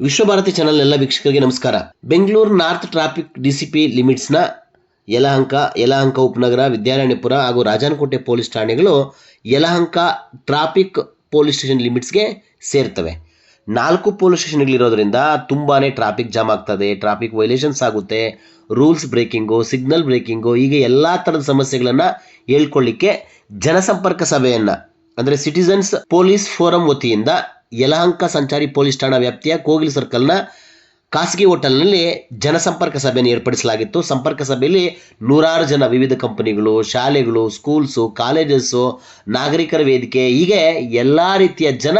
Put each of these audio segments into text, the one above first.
Vishwabharati channel ಎಲ್ಲ ವೀಕ್ಷಕರಿಗೆ ನಮಸ್ಕಾರ. ಬೆಂಗಳೂರು ನಾರ್ತ್ ಟ್ರಾಫಿಕ್ ಡಿಸಿಪಿ ಲಿಮಿಟ್ಸ್ನ ಯಲಹಂಕ ಉಪನಗರ, ವಿದ್ಯಾರಣ್ಯಪುರ ಹಾಗೂ ರಾಜನಕೋಟೆ ಪೊಲೀಸ್ ಠಾಣೆಗಳು ಯಲಹಂಕ ಟ್ರಾಫಿಕ್ ಪೊಲೀಸ್ ಸ್ಟೇಷನ್ ಲಿಮಿಟ್ಸ್ಗೆ ಸೇರ್ತವೆ. 4 ಪೊಲೀಸ್ ಸ್ಟೇಷನ್ಗಳಿರೋದ್ರಿಂದ ತುಂಬಾ ಟ್ರಾಫಿಕ್ ಜಾಮ್ ಆಗ್ತದೆ, ಟ್ರಾಫಿಕ್ ವೈಲೇಷನ್ಸ್ ಆಗುತ್ತೆ, ರೂಲ್ಸ್ ಬ್ರೇಕಿಂಗು, ಸಿಗ್ನಲ್ ಬ್ರೇಕಿಂಗು, ಹೀಗೆ ಎಲ್ಲ ಥರದ ಸಮಸ್ಯೆಗಳನ್ನು ಹೇಳ್ಕೊಳ್ಳಿಕ್ಕೆ ಜನಸಂಪರ್ಕ ಸಭೆಯನ್ನು ಅಂದರೆ ಸಿಟಿಸನ್ಸ್ ಪೊಲೀಸ್ ಫೋರಂ ವತಿಯಿಂದ ಯಲಹಂಕ ಸಂಚಾರಿ ಪೊಲೀಸ್ ಠಾಣಾ ವ್ಯಾಪ್ತಿಯ ಕೋಗಿಲ್ ಸರ್ಕಲ್ನ ಖಾಸಗಿ ಹೋಟೆಲ್ನಲ್ಲಿ ಜನಸಂಪರ್ಕ ಸಭೆಯನ್ನು ಏರ್ಪಡಿಸಲಾಗಿತ್ತು. ಸಂಪರ್ಕ ಸಭೆಯಲ್ಲಿ 100 ಜನ ವಿವಿಧ ಕಂಪನಿಗಳು, ಶಾಲೆಗಳು, ಸ್ಕೂಲ್ಸು, ಕಾಲೇಜಸ್ಸು, ನಾಗರಿಕರ ವೇದಿಕೆ, ಹೀಗೆ ಎಲ್ಲ ರೀತಿಯ ಜನ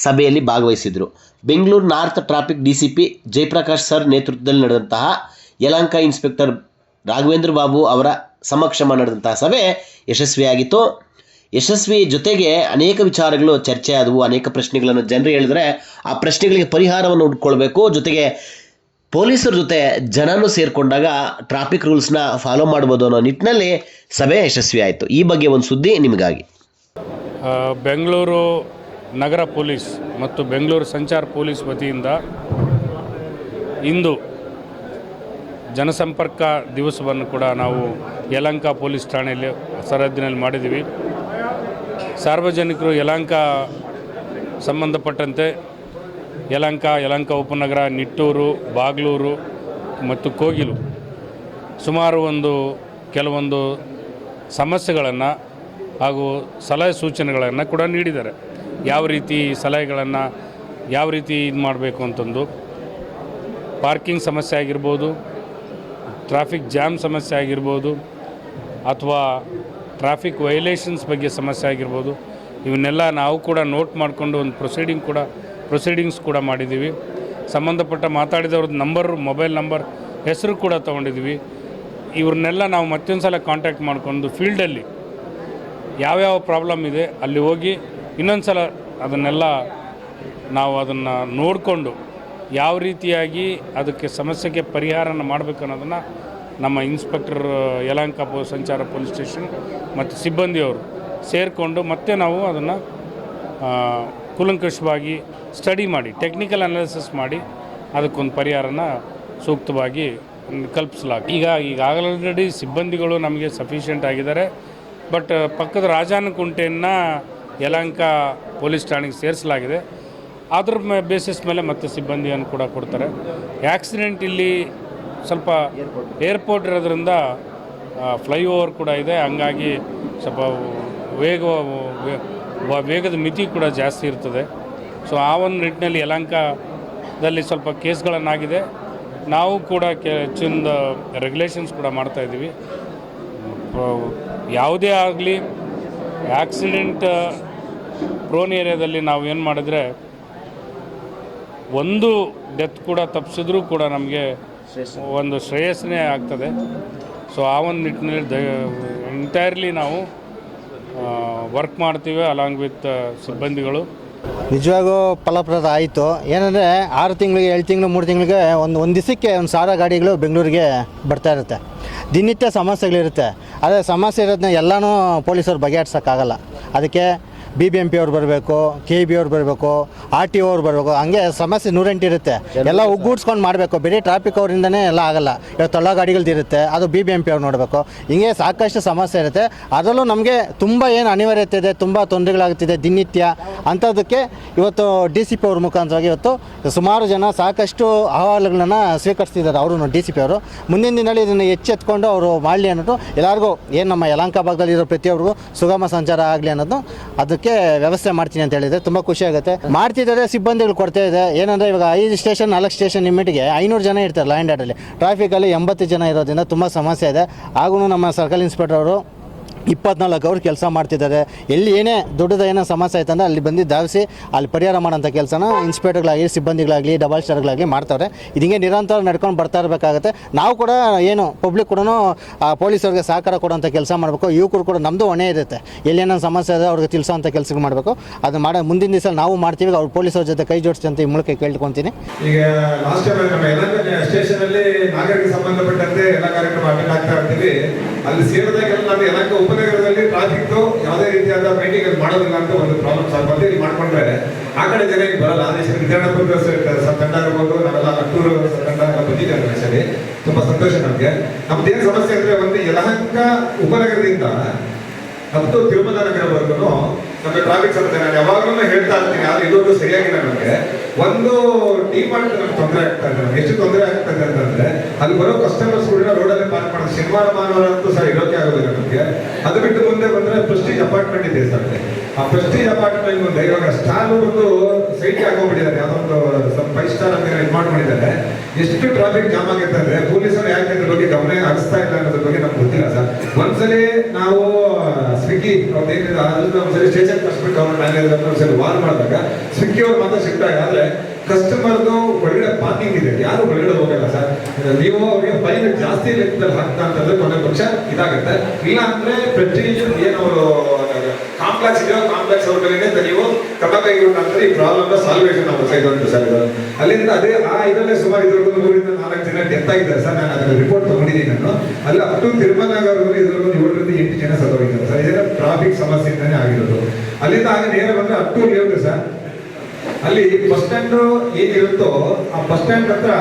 ಸಭೆಯಲ್ಲಿ ಭಾಗವಹಿಸಿದರು. Bengaluru north traffic DCP Jayaprakash sir ನೇತೃತ್ವದಲ್ಲಿ ನಡೆದಂತಹ ಯಲಹಂಕ ಇನ್ಸ್ಪೆಕ್ಟರ್ ರಾಘವೇಂದ್ರ ಬಾಬು ಅವರ ಸಮಕ್ಷಮ ನಡೆದಂತಹ ಸಭೆ ಯಶಸ್ವಿಯಾಗಿತ್ತು. ಯಶಸ್ವಿ ಜೊತೆಗೆ ಅನೇಕ ವಿಚಾರಗಳು ಚರ್ಚೆ ಆದವು. ಅನೇಕ ಪ್ರಶ್ನೆಗಳನ್ನು ಜನರು ಹೇಳಿದರೆ ಆ ಪ್ರಶ್ನೆಗಳಿಗೆ ಪರಿಹಾರವನ್ನು ಹುಡ್ಕೊಳ್ಬೇಕು. ಜೊತೆಗೆ ಪೊಲೀಸರ ಜೊತೆ ಜನನು ಸೇರಿಕೊಂಡಾಗ ಟ್ರಾಫಿಕ್ ರೂಲ್ಸ್ನ ಫಾಲೋ ಮಾಡ್ಬೋದು ಅನ್ನೋ ನಿಟ್ಟಿನಲ್ಲಿ ಸಭೆ ಯಶಸ್ವಿ ಆಯಿತು. ಈ ಬಗ್ಗೆ ಒಂದು ಸುದ್ದಿ ನಿಮಗಾಗಿ. ಬೆಂಗಳೂರು ನಗರ ಪೊಲೀಸ್ ಮತ್ತು ಬೆಂಗಳೂರು ಸಂಚಾರ ಪೊಲೀಸ್ ವತಿಯಿಂದ ಇಂದು ಜನಸಂಪರ್ಕ ದಿವಸವನ್ನು ಕೂಡ ನಾವು ಯಲಹಂಕ ಪೊಲೀಸ್ ಠಾಣೆಯಲ್ಲಿ ಸರಹದ್ದಿನಲ್ಲಿ ಮಾಡಿದ್ದೀವಿ. ಸಾರ್ವಜನಿಕರು ಯಲಹಂಕ ಸಂಬಂಧಪಟ್ಟಂತೆ ಯಲಹಂಕ ಉಪನಗರ, ನಿಟ್ಟೂರು, ಬಾಗ್ಲೂರು ಮತ್ತು ಕೋಗಿಲು ಸುಮಾರು ಕೆಲವೊಂದು ಸಮಸ್ಯೆಗಳನ್ನು ಹಾಗೂ ಸಲಹೆ ಸೂಚನೆಗಳನ್ನು ಕೂಡ ನೀಡಿದ್ದಾರೆ. ಯಾವ ರೀತಿ ಸಲಹೆಗಳನ್ನು ಯಾವ ರೀತಿ ಇದು ಮಾಡಬೇಕು ಅಂತಂದು, ಪಾರ್ಕಿಂಗ್ ಸಮಸ್ಯೆ ಆಗಿರ್ಬೋದು, ಟ್ರಾಫಿಕ್ ಜಾಮ್ ಸಮಸ್ಯೆ ಆಗಿರ್ಬೋದು, ಅಥವಾ ಟ್ರಾಫಿಕ್ ವೈಲೇಷನ್ಸ್ ಬಗ್ಗೆ ಸಮಸ್ಯೆ ಆಗಿರ್ಬೋದು, ಇವನ್ನೆಲ್ಲ ನಾವು ಕೂಡ ನೋಟ್ ಮಾಡಿಕೊಂಡು ಒಂದು ಪ್ರೊಸೀಡಿಂಗ್ಸ್ ಕೂಡ ಮಾಡಿದ್ದೀವಿ. ಸಂಬಂಧಪಟ್ಟ ಮಾತಾಡಿದವ್ರದ್ದು ಮೊಬೈಲ್ ನಂಬರ್, ಹೆಸರು ಕೂಡ ತೊಗೊಂಡಿದ್ದೀವಿ. ಇವ್ರನ್ನೆಲ್ಲ ನಾವು ಮತ್ತೊಂದು ಸಲ ಕಾಂಟ್ಯಾಕ್ಟ್ ಮಾಡಿಕೊಂಡು ಫೀಲ್ಡಲ್ಲಿ ಯಾವ್ಯಾವ ಪ್ರಾಬ್ಲಮ್ ಇದೆ ಅಲ್ಲಿ ಹೋಗಿ ಇನ್ನೊಂದು ಸಲ ಅದನ್ನೆಲ್ಲ ನಾವು ಅದನ್ನು ನೋಡಿಕೊಂಡು ಯಾವ ರೀತಿಯಾಗಿ ಅದಕ್ಕೆ ಸಮಸ್ಯೆಗೆ ಪರಿಹಾರನ ಮಾಡಬೇಕು ಅನ್ನೋದನ್ನು ನಮ್ಮ ಇನ್ಸ್ಪೆಕ್ಟರ್ ಯಲಹಂಕ ಸಂಚಾರ ಪೊಲೀಸ್ ಸ್ಟೇಷನ್ ಮತ್ತು ಸಿಬ್ಬಂದಿಯವರು ಸೇರಿಕೊಂಡು ಮತ್ತೆ ನಾವು ಅದನ್ನು ಕೂಲಂಕಷವಾಗಿ ಸ್ಟಡಿ ಮಾಡಿ, ಟೆಕ್ನಿಕಲ್ ಅನಾಲಿಸಿಸ್ ಮಾಡಿ ಅದಕ್ಕೊಂದು ಪರಿಹಾರನ ಸೂಕ್ತವಾಗಿ ಕಲ್ಪಿಸಲಾಗಿದೆ. ಈಗಾಗಲೇ ಆಲ್ರೆಡಿ ಸಿಬ್ಬಂದಿಗಳು ನಮಗೆ ಸಫಿಷಿಯೆಂಟ್ ಆಗಿದ್ದಾರೆ. ಬಟ್ ಪಕ್ಕದ ರಾಜನಕುಂಟೆಯನ್ನು ಯಲಹಂಕ ಪೊಲೀಸ್ ಠಾಣೆಗೆ ಸೇರಿಸಲಾಗಿದೆ. ಅದ್ರ ಬೇಸಿಸ್ ಮೇಲೆ ಮತ್ತೆ ಸಿಬ್ಬಂದಿಯನ್ನು ಕೂಡ ಕೊಡ್ತಾರೆ. ಆಕ್ಸಿಡೆಂಟ್ ಇಲ್ಲಿ ಸ್ವಲ್ಪ ಏರ್ಪೋರ್ಟ್ ಇರೋದ್ರಿಂದ ಫ್ಲೈಓವರ್ ಕೂಡ ಇದೆ, ಹಂಗಾಗಿ ಸ್ವಲ್ಪ ವೇಗದ ಮಿತಿ ಕೂಡ ಜಾಸ್ತಿ ಇರ್ತದೆ. ಸೊ ಆ ಒಂದು ನಿಟ್ಟಿನಲ್ಲಿ ಯಲಹಂಕದಲ್ಲಿ ಸ್ವಲ್ಪ ಕೇಸ್ಗಳನ್ನಾಗಿದೆ. ನಾವು ಕೂಡ ಹೆಚ್ಚಿನ ರೆಗ್ಯುಲೇಷನ್ಸ್ ಕೂಡ ಮಾಡ್ತಾಯಿದ್ದೀವಿ. ಯಾವುದೇ ಆಗಲಿ ಆಕ್ಸಿಡೆಂಟ್ ಪ್ರೋನ್ ಏರಿಯಾದಲ್ಲಿ ನಾವು ಏನು ಮಾಡಿದ್ರೆ ಒಂದು ಡೆತ್ ಕೂಡ ತಪ್ಪಿಸಿದ್ರೂ ಕೂಡ ನಮಗೆ ಒಂದು ಶ್ರೇಯಸ್ಸೇ ಆಗ್ತದೆ. ಸೊ ಆ ಒಂದು ನಿಟ್ಟಿನಲ್ಲಿ ಎಂಟೈರ್ಲಿ ನಾವು ವರ್ಕ್ ಮಾಡ್ತೀವಿ ಅಲಾಂಗ್ ವಿತ್ ಸಿಬ್ಬಂದಿಗಳು. ನಿಜವಾಗೂ ಫಲಪ್ರದ ಆಯಿತು. ಏನಂದರೆ 6 ತಿಂಗಳಿಗೆ 7 ತಿಂಗಳು 3 ತಿಂಗಳಿಗೆ ಒಂದು ದಿವಸಕ್ಕೆ 1000 ಗಾಡಿಗಳು ಬೆಂಗಳೂರಿಗೆ ಬರ್ತಾ ಇರುತ್ತೆ. ದಿನನಿತ್ಯ ಸಮಸ್ಯೆಗಳಿರುತ್ತೆ. ಆದರೆ ಸಮಸ್ಯೆ ಇರೋದನ್ನ ಎಲ್ಲನೂ ಪೊಲೀಸರು ಬಗೆಹರಿಸೋಕ್ಕಾಗಲ್ಲ. ಅದಕ್ಕೆ BBMP ಅವ್ರು ಬರಬೇಕು, KB ಅವ್ರು ಬರಬೇಕು, RTO ಅವ್ರು ಬರಬೇಕು. ಹಂಗೆ ಸಮಸ್ಯೆ 108 ಇರುತ್ತೆ. ಎಲ್ಲ ಒಗ್ಗೂಡ್ಸ್ಕೊಂಡು ಮಾಡಬೇಕು. ಬರೀ ಟ್ರಾಫಿಕ್ ಅವರಿಂದನೇ ಎಲ್ಲ ಆಗಲ್ಲ. ಇವತ್ತು ಎಲ್ಲ ಗಾಡಿಗಳ್ದಿರುತ್ತೆ, ಅದು BBMP ಅವ್ರು ನೋಡಬೇಕು. ಹಿಂಗೆ ಸಾಕಷ್ಟು ಸಮಸ್ಯೆ ಇರುತ್ತೆ. ಅದರಲ್ಲೂ ನಮಗೆ ತುಂಬ ಏನು ಅನಿವಾರ್ಯತೆ ಇದೆ, ತುಂಬ ತೊಂದರೆಗಳಾಗ್ತಿದೆ ದಿನನಿತ್ಯ. ಅಂಥದ್ದಕ್ಕೆ ಇವತ್ತು DCP ಅವ್ರ ಮುಖಾಂತರವಾಗಿ ಇವತ್ತು ಸುಮಾರು ಜನ ಸಾಕಷ್ಟು ಅಹವಾಲುಗಳನ್ನು ಸ್ವೀಕರಿಸ್ತಿದ್ದಾರೆ. ಅವರು DCP ಅವರು ಮುಂದಿನ ದಿನದಲ್ಲಿ ಇದನ್ನು ಎಚ್ಚೆತ್ಕೊಂಡು ಅವರು ಮಾಡಲಿ ಅನ್ನೋದು ಎಲ್ಲರಿಗೂ, ಏನು ನಮ್ಮ ಯಲಹಂಕ ಭಾಗದಲ್ಲಿರೋ ಪ್ರತಿಯೊಬ್ಬರಿಗೂ ಸುಗಮ ಸಂಚಾರ ಆಗಲಿ ಅನ್ನೋದು ಅದಕ್ಕೆ ವ್ಯವಸ್ಥೆ ಮಾಡ್ತೀನಿ ಅಂತ ಹೇಳಿದರೆ ತುಂಬ ಖುಷಿ ಆಗುತ್ತೆ. ಮಾಡ್ತಿದ್ದಾರೆ, ಸಿಬ್ಬಂದಿಗಳು ಕೊಡ್ತಾ ಇದೆ. ಏನಂದರೆ ಇವಾಗ 5 ಸ್ಟೇಷನ್ 4 ಸ್ಟೇಷನ್ ಲಿಮಿಟ್ಗೆ 500 ಜನ ಇರ್ತಾರೆ. ಲಾ ಆ್ಯಂಡ್ ಆರ್ಡರಲ್ಲಿ ಟ್ರಾಫಿಕಲ್ಲಿ 80 ಜನ ಇರೋದ್ರಿಂದ ತುಂಬ ಸಮಸ್ಯೆ ಇದೆ. ಹಾಗೂ ನಮ್ಮ ಸರ್ಕಲ್ ಇನ್ಸ್ಪೆಕ್ಟರ್ ಅವರು 24 ಅವರ್ ಕೆಲಸ ಮಾಡ್ತಿದ್ದಾರೆ. ಎಲ್ಲಿ ಏನೇ ದೊಡ್ಡದ ಏನೋ ಸಮಸ್ಯೆ ಆಯ್ತಂದ್ರೆ ಅಲ್ಲಿ ಬಂದು ಧಾವಿಸಿ ಅಲ್ಲಿ ಪರಿಹಾರ ಮಾಡೋಂಥ ಕೆಲಸನ ಇನ್ಸ್ಪೆಕ್ಟರ್ಗಳಾಗಲಿ, ಸಿಬ್ಬಂದಿಗಳಾಗಲಿ, ಡಬಲ್ ಸ್ಟಾರ್ಗಳಾಗಲಿ ಮಾಡ್ತಾರೆ. ಇದೀಗೆ ನಿರಂತರ ನಡ್ಕೊಂಡು ಬರ್ತಾ ಇರಬೇಕಾಗುತ್ತೆ. ನಾವು ಕೂಡ ಏನು ಪಬ್ಲಿಕ್ ಕೂಡ ಪೊಲೀಸರಿಗೆ ಸಹಕಾರ ಕೊಡೋಂಥ ಕೆಲಸ ಮಾಡಬೇಕು. ಯುವಕರು ಕೂಡ ನಮ್ಮದು ಹೊಣೆ ಇರುತ್ತೆ. ಎಲ್ಲೇನೋ ಸಮಸ್ಯೆ ಇದೆ ಅವ್ರಿಗೆ ತಿಳಿಸೋಂಥ ಕೆಲಸಗಳು ಮಾಡಬೇಕು. ಅದು ಮಾಡೋ ಮುಂದಿನ ದಿವಸ ನಾವು ಮಾಡ್ತೀವಿ. ಅವ್ರು ಪೊಲೀಸರ ಜೊತೆ ಕೈ ಜೋಡಿಸಿ ಅಂತ ಈ ಮೂಲಕ ಕೇಳ್ಕೊತೀನಿ. ಈಗ ಲಾಸ್ಟ್ ಟೈಮ್ ನಮ್ಮ ಯಲಹಂಕ ಸ್ಟೇಷನಲ್ಲಿ ನಾಗರಿಕರಿಗೆ ಸಂಬಂಧಪಟ್ಟಂತೆ ಎಲ್ಲ ಕಾರ್ಯಕ್ರಮ ಕಾರ್ಯಕ್ರಮ ಅಟೆಂಡ್ ಆಗ್ತಾ ಇರ್ತೀವಿ. ಅಲ್ಲಿ ಸೇರಿದಾಗೆಲ್ಲ ನಮ್ಮ ಯಲಹಂಕ ಉಪನಗರದಲ್ಲಿ ಟ್ರಾಫಿಕ್ ಯಾವುದೇ ರೀತಿಯಾದ ಮೀಟಿಂಗ್ ಮಾಡೋದಿಲ್ಲ ಅಂತ ಒಂದು ಪ್ರಾಬ್ಲಮ್ ಸಾಲ್ವ್ ಮಾಡಿ ಇಲ್ಲಿ ಮಾಡ್ಕೊಂಡ್ರೆ ಆ ಕಡೆ ಜನ ಈಗ ಬರಲ್ಲ. ಆದ್ರೆ ವಿಧಾನಪುರ ತಂಡ ಇರ್ಬೋದು, ನಾವೆಲ್ಲ ಹಟ್ಟೂರು ತಂಡ ಎಲ್ಲ ಬಂದಿದ್ದೇವೆ ಸರಿ. ತುಂಬಾ ಸಂತೋಷ ನಮ್ಗೆ. ನಮ್ದೇನು ಸಮಸ್ಯೆ ಅಂದ್ರೆ ಒಂದು ಯಲಹಂಕ ಉಪನಗರದಿಂದ ಮತ್ತು ತಿರುಮಲ ನಗರವರೆಗೂ ನಮಗೆ ಟ್ರಾಫಿಕ್ ಸಮಸ್ಯೆ. ನಾನು ಯಾವಾಗಲೂ ಹೇಳ್ತಾ ಇರ್ತೀನಿ, ಆದ್ರೆ ಇದೊಂದು ಸರಿಯಾಗಿಲ್ಲ. ನಮಗೆ ಒಂದು ಡಿಮಾರ್ಟ್ ನಮ್ಗೆ ತೊಂದರೆ ಆಗ್ತಾ ಇದೆ. ಎಷ್ಟು ತೊಂದರೆ ಆಗ್ತದೆ ಅಂತಂದ್ರೆ ಅಲ್ಲಿ ಬರೋ ಕಸ್ಟಮರ್ಸ್ ಕೂಡ ರೋಡಲ್ಲಿ ಪಾರ್ಕ್ ಮಾಡೋದು. ಶನಿವಾರ ಭಾನುವಾರ ಅಂತೂ ಸರ್ ಇರೋಕೆ ಆಗೋದಿಲ್ಲ ನಮಗೆ. ಅದು ಬಿಟ್ಟು ಮುಂದೆ ಬಂದ್ರೆ ಪ್ರೆಸ್ಟೀಜ್ ಅಪಾರ್ಟ್ಮೆಂಟ್ ಇದೆ ಸರ್. ಆ ಪ್ರೆಸ್ಟೀಜ್ ಅಪಾರ್ಟ್ಮೆಂಟ್ ಮುಂದೆ ಇವಾಗ ಸ್ಟಾರ್ ಒಂದು ಸೈಟ್ ಹಾಕೊಂಡ್ಬಿಟ್ಟಿದ್ದಾರೆ. ಯಾವ್ದೊಂದು 5 ಸ್ಟಾರ್ ಅಂತ ಇದು ಮಾಡ್ಕೊಂಡಿದ್ದಾರೆ. ಎಷ್ಟು ಟ್ರಾಫಿಕ್ ಜಾಮ್ ಆಗುತ್ತೆ ಅಂದ್ರೆ ಪೊಲೀಸರು ಯಾಕೆ ಅದ್ರ ಬಗ್ಗೆ ಗಮನ ಹರಿಸ್ತಾ ಇಲ್ಲ ಅನ್ನೋದ್ರ ಬಗ್ಗೆ ನಮ್ಗೆ ಗೊತ್ತಿಲ್ಲ ಸರ್. ಒಂದ್ಸಲಿ ನಾವು ಸ್ವಿಗ್ಗಿ ಅವ್ರದ್ದೇನಿದೆ ಅದ್ರದ್ದು ಒಂದ್ಸಲಿ ಸ್ಟೇಷನ್ ಕಸ್ಟಮರ್ ಗವರ್ಮೆಂಟ್ ಮ್ಯಾನೇಜರ್ ಒಂದ್ಸಲಿ ವಾರ್ ಮಾಡಿದಾಗ ಸ್ವಿಗ್ಗಿ ಅವ್ರು ಮಾತ್ರ ಶಿಫ್ಟ್ ಆಗಿ. ಆದ್ರೆ ಕಸ್ಟಮರ್ದು ಒಳ್ಳೆ ಪಾರ್ಕಿಂಗ್ ಇದೆ, ಯಾರು ಒಳಗಡೆ ಹೋಗಲ್ಲ ಸರ್. ನೀವು ಅವ್ರಿಗೆ ಫೈನ್ ಜಾಸ್ತಿ ಲೆಕ್ಕದಲ್ಲಿ ಹಾಕ್ತಾ ಅಂತಂದ್ರೆ ಕೊನೆ ಪಕ್ಷ ಇದಾಗುತ್ತೆ. ಇಲ್ಲ ಅಂದ್ರೆ ಪ್ರೆಸ್ಟೀಜ್ ಏನವರು ಕಾಂಪ್ಲೆಕ್ಸ್ ಇದೆಯೋ ಕಾಂಪ್ಲೆಕ್ಸ್ ಅವ್ರ ಕಡೆಗೆ ನೀವು ಕ್ರಮ ಕೈಗೊಂಡ್ರೆ ಈ ಪ್ರಾಬ್ಲಮ್ ಸಾಲ್ವೇಷನ್ ಆಗುತ್ತೆ ಸರ್. ಇದೊಂದು ಸರ್ ಇದು ಅಲ್ಲಿಂದ ಅದೇ ಇದರಲ್ಲೇ ಸುಮಾರು 3 ಜನ ಡೆತ್ ಆಗಿದ್ದಾರೆ ಸರ್. ನಾನು ಅದರ ರಿಪೋರ್ಟ್ ತಗೊಂಡಿದ್ದೀನಿ. ನಾನು ಅಲ್ಲಿ ಅಪ್ ಟು ತಿರುಮಲ ನಗರದಲ್ಲಿ ಇದರಲ್ಲಿ 7 ರಿಂದ 8 ಜನ ಸತ್ತೋಗಿದ್ದಾರೆ ಸರ್. ಇದೆಲ್ಲ ಟ್ರಾಫಿಕ್ ಸಮಸ್ಯೆಯಿಂದಾನೇ ಆಗಿರೋದು. ಅಲ್ಲಿಂದ ಆಗ ನೇರ ಬಂದ್ರೆ ಅಪ್ ಟು ಲೇಔಟ್ ಸರ್. ಅಲ್ಲಿ ಬಸ್ ಸ್ಟ್ಯಾಂಡ್ ಏನಿರುತ್ತೋ ಆ ಬಸ್ ಸ್ಟ್ಯಾಂಡ್ ಹತ್ರ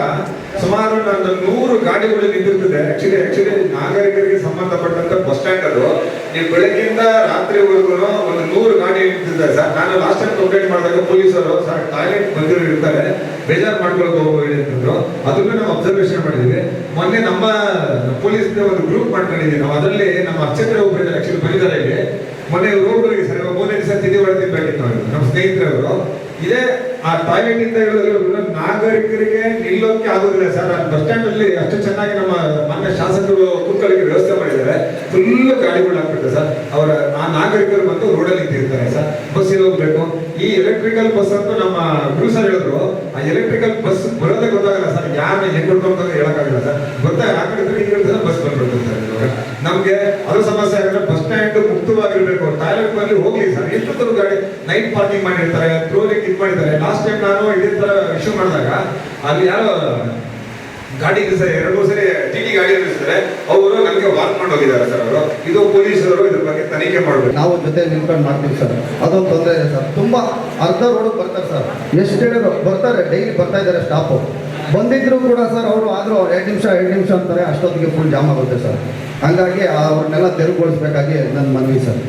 ಸುಮಾರು 100 ಗಾಡಿಗಳು ನಿಂತಿರ್ತದೆ. ಆಕ್ಚುಲಿ ನಾಗರಿಕರಿಗೆ ಸಂಬಂಧಪಟ್ಟಂತ ಬಸ್ ಸ್ಟ್ಯಾಂಡ್ ಅದು. ನೀವು ಬೆಳಗ್ಗೆಯಿಂದ ರಾತ್ರಿವರೆಗೂ ಒಂದು 100 ಗಾಡಿ ನಿಂತಿದ್ದಾರೆ ಸರ್. ನಾನು ಲಾಸ್ಟ್ ಟೈಮ್ ಕಂಪ್ಲೇಂಟ್ ಮಾಡಿದಾಗ ಪೊಲೀಸರು ಸರ್ ಟಾಯ್ಲೆಟ್ ಬಂದಿರೋ ಇರ್ತಾರೆ, ಬೇಜಾರು ಮಾಡ್ಕೊಳಕ್ ಹೋಗ್ಬೇಡಿ ಅಂತಂದ್ರು. ಅದನ್ನು ನಾವು ಅಬ್ಸರ್ವೇಷನ್ ಮಾಡಿದ್ವಿ. ಮೊನ್ನೆ ನಮ್ಮ ಪೊಲೀಸ್ ಒಂದು ಗ್ರೂಪ್ ಮಾಡ್ಕೊಂಡಿದ್ವಿ ನಾವು. ಅದರಲ್ಲಿ ನಮ್ಮ ಅರ್ಚಕರ ಒಬ್ಬರು ಆಕ್ಚುಲಿ ಬಂದಿದ್ದಾರೆ ಇಲ್ಲಿ. ಮೊನ್ನೆ ರೋಡ್ಗಳಿಗೆ ಸರ್ 3 ದಿವಸ ತಿಂಡಿ ಹೊಡೆದಿದ್ದಾಗಿತ್ತು ನಮ್ಮ ಸ್ನೇಹಿತರವರು. ಇದೇ ಆ ಟಾಯ್ಲೆಟ್ ಇಂದ ಹೇಳೋದು ನಾಗರಿಕರಿಗೆ ನಿಲ್ಲೋಕೆ ಆಗೋದಿಲ್ಲ ಸರ್. ಆ ಬಸ್ ಸ್ಟ್ಯಾಂಡ್ ಅಲ್ಲಿ ಅಷ್ಟು ಚೆನ್ನಾಗಿ ನಮ್ಮ ಮಾನ್ಯ ಶಾಸಕರು ಕೂತ್ಕೊಳ್ಳಿಕ್ಕೆ ವ್ಯವಸ್ಥೆ ಮಾಡಿದ್ದಾರೆ. ಫುಲ್ ಗಾಡಿಗಳು ಹಾಕ್ಬಿಡ್ತಾರೆ ಸರ್. ಅವರ ಆ ನಾಗರಿಕರು ಬಂದು ರೋಡಲ್ಲಿ ನಿಂತಿರ್ತಾರೆ ಸರ್. ಬಸ್ ಹೋಗ್ಬೇಕು. ಈ ಎಲೆಕ್ಟ್ರಿಕಲ್ ಬಸ್ ಅಂತೂ ನಮ್ಮ ಗುರು ಸರ್ ಹೇಳಿದ್ರು, ಆ ಎಲೆಕ್ಟ್ರಿಕಲ್ ಬಸ್ ಬರೋದೇ ಗೊತ್ತಾಗಲ್ಲ ಸರ್. ಯಾರನ್ನ ಹೆಂಗ್ ಕೊಡ್ಕೊಂಡು ಹೇಳಕ್ಕಾಗಲ್ಲ ಸರ್. ಗೊತ್ತಾಗ ಆ ಕಡೆ ಹಿಂಗೆ ಬಸ್ ಬಂದ್ಬಿಡ್ತಾರೆ ಸರ್. ನಮ್ಗೆ ಅದು ಸಮಸ್ಯೆ ಆಗಿದ್ರೆ ಬಸ್ ಸ್ಟ್ಯಾಂಡ್ ಮುಕ್ತವಾಗಿರ್ಬೇಕು. ಟಾಯ್ಲೆಟ್ ಬಂದು ಹೋಗ್ಲಿ ಸರ್. ಎಷ್ಟು ಗಾಡಿ ನೈಟ್ ಪಾರ್ಕಿಂಗ್ ಮಾಡಿರ್ತಾರೆ, ಟ್ರೋಲಿಂಗ್ ಇದು ಮಾಡಿದ್ದಾರೆ. ಲಾಸ್ಟ್ ಟೈಮ್ ನಾನು ಇದೇ ತರ ಇಶ್ಯೂ ಮಾಡಿದಾಗ ಅಲ್ಲಿ ಯಾರೋ ಗಾಡಿ 2-3 ಸರಿ ಟಿಟಿ ಗಾಡಿ ನಿಲ್ಲಿಸ್ತಾರೆ. ಅವರು ನನಗೆ ವಾರ್ನ್ ಮಾಡಿ ಹೋಗಿದ್ದಾರೆ ಸರ್. ಅವರು ಇದು ಪೊಲೀಸರು ಇದ್ರ ಬಗ್ಗೆ ತನಿಖೆ ಮಾಡಬೇಕು. ನಾವು ಜೊತೆ ನಿಂತ್ಕೊಂಡು ಮಾಡ್ತೀವಿ ಸರ್. ಅದೊಂದು ತೊಂದರೆ ಇದೆ ಸರ್. ತುಂಬ ಅರ್ಧ ರೋಡ್ ಬರ್ತಾರೆ ಸರ್. ಎಷ್ಟು ಹೇಳಿ ಬರ್ತಾರೆ, ಡೈಲಿ ಬರ್ತಾ ಇದ್ದಾರೆ ಸ್ಟಾಪು. ಬಂದಿದ್ರು ಕೂಡ ಸರ್ ಅವರು ಆದರೂ ಅವ್ರು 2 ನಿಮಿಷ ಅಂತಾರೆ. ಅಷ್ಟೊತ್ತಿಗೆ ಫುಲ್ ಜಾಮ್ ಆಗುತ್ತೆ ಸರ್. ಹಾಗಾಗಿ ಅವ್ರನ್ನೆಲ್ಲ ತೆರವುಗೊಳಿಸ್ಬೇಕಾಗಿ ನನ್ನ ಮನವಿ ಸರ್.